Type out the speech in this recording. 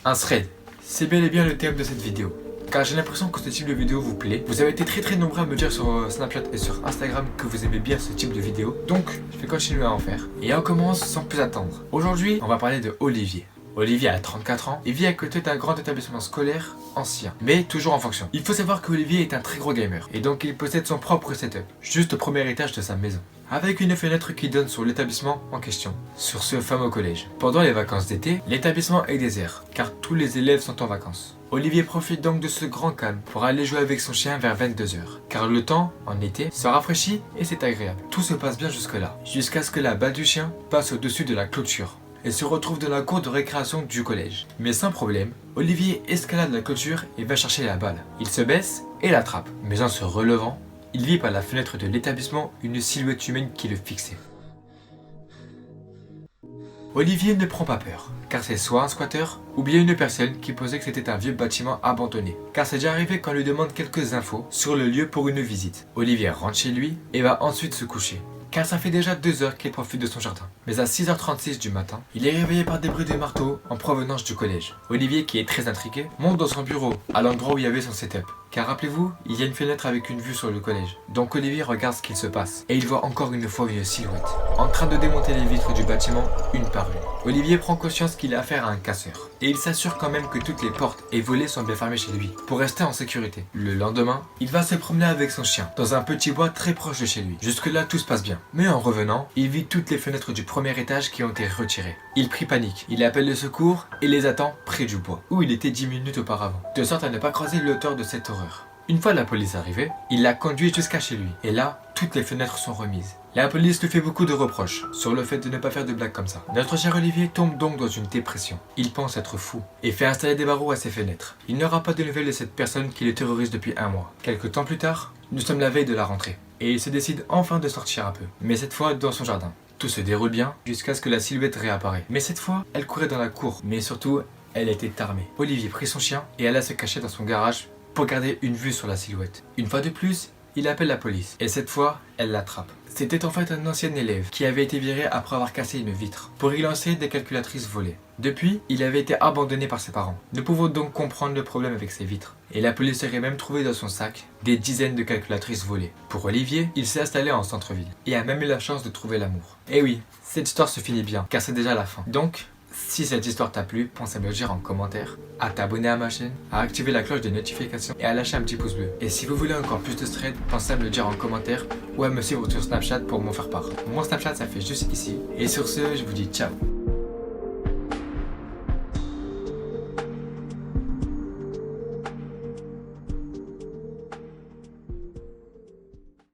Un thread, c'est bel et bien le thème de cette vidéo. Car j'ai l'impression que ce type de vidéo vous plaît. Vous avez été très nombreux à me dire sur Snapchat et sur Instagram que vous aimez bien ce type de vidéo. Donc, je vais continuer à en faire. Et on commence sans plus attendre. Aujourd'hui, on va parler de Olivier. Olivier a 34 ans et vit à côté d'un grand établissement scolaire ancien, mais toujours en fonction. Il faut savoir que Olivier est un très gros gamer et donc il possède son propre setup, juste au premier étage de sa maison, avec une fenêtre qui donne sur l'établissement en question, sur ce fameux collège. Pendant les vacances d'été, l'établissement est désert, car tous les élèves sont en vacances. Olivier profite donc de ce grand calme pour aller jouer avec son chien vers 22 h, car le temps, en été, se rafraîchit et c'est agréable. Tout se passe bien jusque-là, jusqu'à ce que la balle du chien passe au-dessus de la clôture et se retrouve dans la cour de récréation du collège. Mais sans problème, Olivier escalade la clôture et va chercher la balle. Il se baisse et l'attrape, mais en se relevant, il vit par la fenêtre de l'établissement une silhouette humaine qui le fixait. Olivier ne prend pas peur, car c'est soit un squatter ou bien une personne qui pensait que c'était un vieux bâtiment abandonné. Car c'est déjà arrivé qu'on lui demande quelques infos sur le lieu pour une visite. Olivier rentre chez lui et va ensuite se coucher, car ça fait déjà 2 heures qu'il profite de son jardin. Mais à 6 h 36 du matin, il est réveillé par des bruits de marteau en provenance du collège. Olivier, qui est très intrigué, monte dans son bureau, à l'endroit où il y avait son setup. Car rappelez-vous, il y a une fenêtre avec une vue sur le collège. Donc Olivier regarde ce qu'il se passe, et il voit encore une fois une silhouette, en train de démonter les vitres du bâtiment une par une. Olivier prend conscience qu'il a affaire à un casseur, et il s'assure quand même que toutes les portes et volets sont bien fermées chez lui, pour rester en sécurité. Le lendemain, il va se promener avec son chien, dans un petit bois très proche de chez lui. Jusque là, tout se passe bien. Mais en revenant, il vit toutes les fenêtres du premier étage qui ont été retirées. Il prit panique, il appelle le secours et les attend près du bois, où il était 10 minutes auparavant, de sorte à ne pas croiser l'auteur de cette horreur. Une fois la police arrivée, il l'a conduit jusqu'à chez lui, et là, toutes les fenêtres sont remises. La police lui fait beaucoup de reproches sur le fait de ne pas faire de blagues comme ça. Notre cher Olivier tombe donc dans une dépression. Il pense être fou et fait installer des barreaux à ses fenêtres. Il n'aura pas de nouvelles de cette personne qui le terrorise depuis un mois. Quelques temps plus tard, nous sommes la veille de la rentrée et il se décide enfin de sortir un peu, mais cette fois dans son jardin. Tout se déroule bien jusqu'à ce que la silhouette réapparaît. Mais cette fois, elle courait dans la cour, mais surtout, elle était armée. Olivier prit son chien et alla se cacher dans son garage pour garder une vue sur la silhouette. Une fois de plus, il appelle la police et cette fois, elle l'attrape. C'était en fait un ancien élève qui avait été viré après avoir cassé une vitre pour y lancer des calculatrices volées. Depuis, il avait été abandonné par ses parents. Nous pouvons donc comprendre le problème avec ces vitres. Et la police aurait même trouvé dans son sac des dizaines de calculatrices volées. Pour Olivier, il s'est installé en centre-ville et a même eu la chance de trouver l'amour. Et oui, cette histoire se finit bien car c'est déjà la fin. Donc, si cette histoire t'a plu, pense à me le dire en commentaire, à t'abonner à ma chaîne, à activer la cloche de notification et à lâcher un petit pouce bleu. Et si vous voulez encore plus de threads, pensez à me le dire en commentaire ou à me suivre sur Snapchat pour m'en faire part. Mon Snapchat ça fait juste ici. Et sur ce, je vous dis ciao.